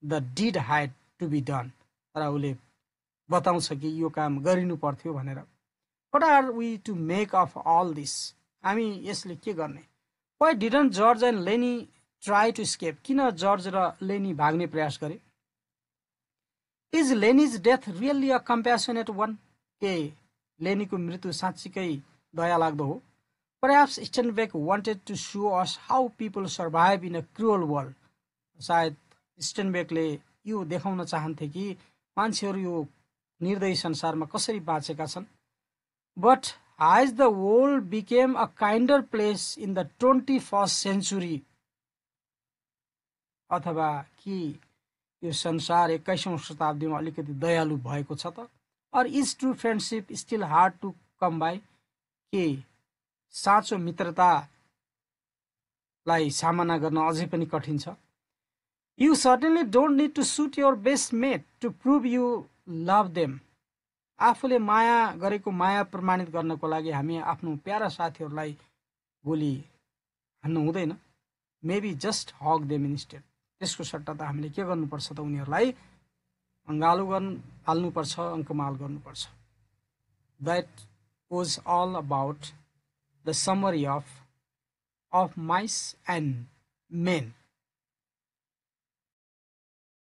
the deed had to be done, र उसले बताउँछ कि यो काम गरिनु पर्थ्यो भनेर। What are we to make of all this, हामी यसले के गर्ने। Why didn't George and Lennie try to escape, किन जर्ज र लेनी भाग्ने प्रयास गरे। Is Lennie's death really a कम्प्यासनेट one, के लेनीको मृत्यु साँच्चीकै दया लाग्दो हो। Perhaps Steinbeck wanted to show us how people survive in a cruel world, सायद स्टेनबेकले यो देखाउन चाहन्थे कि मान्छेहरू यो निर्दयी संसारमा कसरी बाँचेका छन्। But has the world become a kinder place in the 21st century, अथवा कि यो संसार 21औं शताब्दीमा अलिकति दयालु भएको छ त। Or is true friendship still hard to come by, के साँचो मित्रतालाई सामना गर्न अझै पनि कठिन छ। You certainly don't need to shoot your best mate to prove you love them, आफूले माया गरेको माया प्रमाणित गर्नको लागि हामी आफ्नो प्यारा साथीहरूलाई गोली हान्नु हुँदैन। मेबी जस्ट हग देम इन्स्टेड, त्यसको सट्टा त हामीले के गर्नुपर्छ त उनीहरूलाई अङ्गालो हाल्नुपर्छ, अङ्कमाल गर्नुपर्छ। That was all about the summary of mice and main.